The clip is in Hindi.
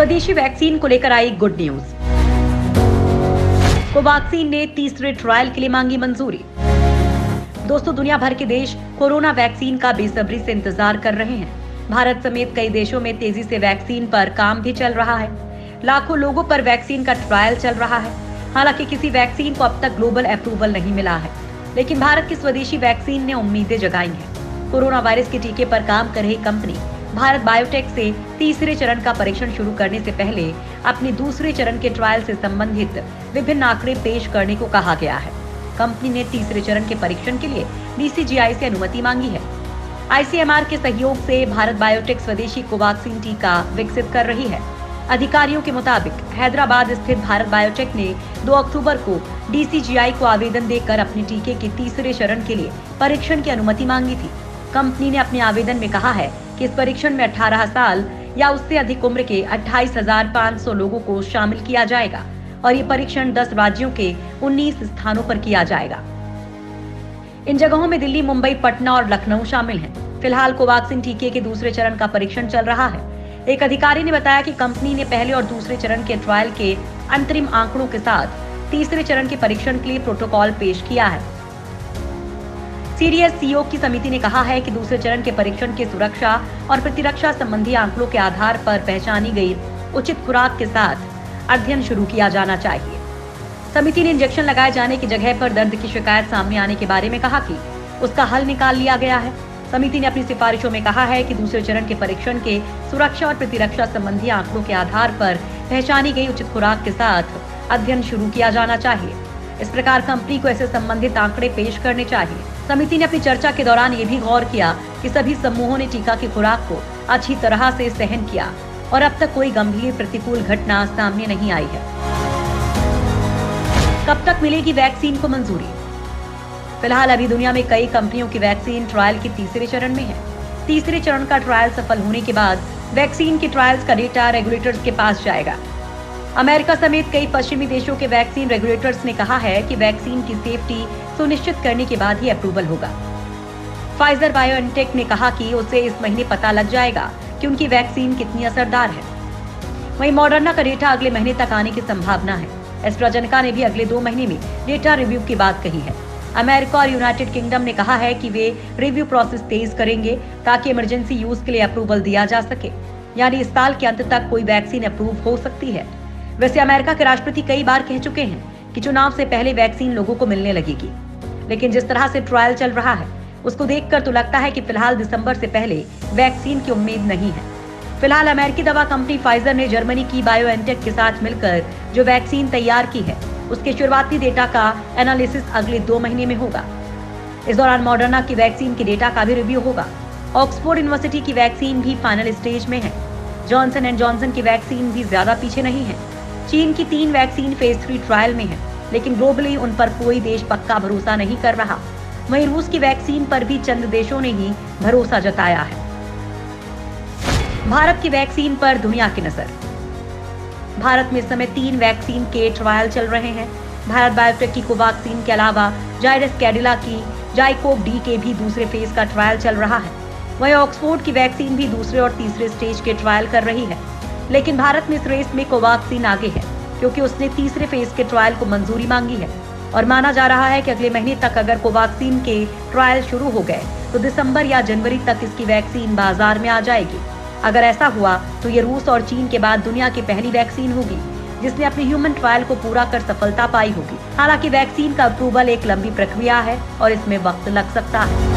स्वदेशी वैक्सीन को लेकर आई गुड न्यूज। कोवैक्सीन ने तीसरे ट्रायल के लिए मांगी मंजूरी। दोस्तों, दुनिया भर के देश कोरोना वैक्सीन का बेसब्री से इंतजार कर रहे हैं। भारत समेत कई देशों में तेजी से वैक्सीन पर काम भी चल रहा है। लाखों लोगों पर वैक्सीन का ट्रायल चल रहा है। हालांकि किसी वैक्सीन को अब तक ग्लोबल अप्रूवल नहीं मिला है, लेकिन भारत की स्वदेशी वैक्सीन ने उम्मीदें जगाई हैं। कोरोना वायरस के टीके पर काम कर रही कंपनी भारत बायोटेक से तीसरे चरण का परीक्षण शुरू करने से पहले अपने दूसरे चरण के ट्रायल से संबंधित विभिन्न आंकड़े पेश करने को कहा गया है। कंपनी ने तीसरे चरण के परीक्षण के लिए DCGI से अनुमति मांगी है। ICMR के सहयोग से भारत बायोटेक स्वदेशी कोवैक्सीन टीका विकसित कर रही है। अधिकारियों के मुताबिक हैदराबाद स्थित भारत बायोटेक ने 2 अक्टूबर को DCGI को आवेदन देकर अपने टीके के तीसरे चरण के लिए परीक्षण की अनुमति मांगी थी। कंपनी ने अपने आवेदन में कहा है कि इस परीक्षण में 18 साल या उससे अधिक उम्र के 28,500 लोगों को शामिल किया जाएगा और ये परीक्षण 10 राज्यों के 19 स्थानों पर किया जाएगा। इन जगहों में दिल्ली, मुंबई, पटना और लखनऊ शामिल हैं। फिलहाल कोवैक्सीन टीके के दूसरे चरण का परीक्षण चल रहा है। एक अधिकारी ने बताया कि कंपनी ने पहले और दूसरे चरण के ट्रायल के अंतरिम आंकड़ों के साथ तीसरे चरण के परीक्षण के लिए प्रोटोकॉल पेश किया है। CDSCO की समिति ने कहा है कि दूसरे चरण के परीक्षण की सुरक्षा और प्रतिरक्षा संबंधी आंकड़ों के आधार पर पहचानी गई उचित खुराक के साथ अध्ययन शुरू किया जाना चाहिए। समिति ने इंजेक्शन लगाए जाने की जगह पर दर्द की शिकायत सामने आने के बारे में कहा कि उसका हल निकाल लिया गया है। समिति ने अपनी सिफारिशों में कहा है कि दूसरे चरण के परीक्षण के सुरक्षा और प्रतिरक्षा संबंधी आंकड़ों के आधार पर पहचानी गई उचित खुराक के साथ अध्ययन शुरू किया जाना चाहिए। इस प्रकार कंपनी को ऐसे संबंधित आंकड़े पेश करने चाहिए। समिति ने अपनी चर्चा के दौरान ये भी गौर किया कि सभी समूहों ने टीका की खुराक को अच्छी तरह से सहन किया और अब तक कोई गंभीर प्रतिकूल घटना सामने नहीं आई है। कब तक मिलेगी वैक्सीन को मंजूरी? फिलहाल अभी दुनिया में कई कंपनियों की वैक्सीन ट्रायल के तीसरे चरण में है। तीसरे चरण का ट्रायल सफल होने के बाद वैक्सीन के ट्रायल्स का डेटा रेगुलेटर्स के पास जाएगा। अमेरिका समेत कई पश्चिमी देशों के वैक्सीन रेगुलेटर्स ने कहा है कि वैक्सीन की सेफ्टी सुनिश्चित करने के बाद ही अप्रूवल होगा। फाइजर बायोएनटेक ने कहा कि उसे इस महीने पता लग जाएगा कि उनकी वैक्सीन कितनी असरदार है। वहीं मॉडर्ना का डेटा अगले महीने तक आने की संभावना है। एस्ट्राजेनेका ने भी अगले 2 महीने में डेटा रिव्यू की बात कही है। अमेरिका और यूनाइटेड किंगडम ने कहा है कि वे रिव्यू प्रोसेस तेज करेंगे ताकि इमरजेंसी यूज के लिए अप्रूवल दिया जा सके, यानी इस साल के अंत तक कोई वैक्सीन अप्रूव हो सकती है। वैसे अमेरिका के राष्ट्रपति कई बार कह चुके हैं कि चुनाव से पहले वैक्सीन लोगों को मिलने लगेगी, लेकिन जिस तरह से ट्रायल चल रहा है उसको देखकर तो लगता है कि फिलहाल दिसंबर से पहले वैक्सीन की उम्मीद नहीं है। फिलहाल अमेरिकी दवा कंपनी फाइजर ने जर्मनी की बायोएनटेक के साथ मिलकर जो वैक्सीन तैयार की है उसके शुरुआती डेटा का एनालिसिस अगले 2 महीने में होगा। इस दौरान मॉडर्ना की वैक्सीन के डेटा का भी रिव्यू होगा। ऑक्सफोर्ड यूनिवर्सिटी की वैक्सीन भी फाइनल स्टेज में है। जॉनसन एंड जॉनसन की वैक्सीन भी ज्यादा पीछे नहीं है। चीन की 3 वैक्सीन फेज 3 ट्रायल में है, लेकिन ग्लोबली उन पर कोई देश पक्का भरोसा नहीं कर रहा। वहीं रूस की वैक्सीन पर भी चंद देशों ने ही भरोसा जताया है। भारत की वैक्सीन पर दुनिया की नजर। भारत में इस समय 3 वैक्सीन के ट्रायल चल रहे हैं। भारत बायोटेक की कोवैक्सीन के अलावा जायडस कैडिला की जाइकोव डी के भी दूसरे फेज का ट्रायल चल रहा है। वहीं ऑक्सफोर्ड की वैक्सीन भी दूसरे और तीसरे स्टेज के ट्रायल कर रही है, लेकिन भारत में इस रेस में कोवैक्सीन आगे है क्योंकि उसने तीसरे फेज के ट्रायल को मंजूरी मांगी है और माना जा रहा है कि अगले महीने तक अगर कोवैक्सीन के ट्रायल शुरू हो गए तो दिसंबर या जनवरी तक इसकी वैक्सीन बाजार में आ जाएगी। अगर ऐसा हुआ तो ये रूस और चीन के बाद दुनिया की पहली वैक्सीन होगी जिसने अपने ह्यूमन ट्रायल को पूरा कर सफलता पाई होगी। हालांकि वैक्सीन का अप्रूवल एक लंबी प्रक्रिया है और इसमें वक्त लग सकता है।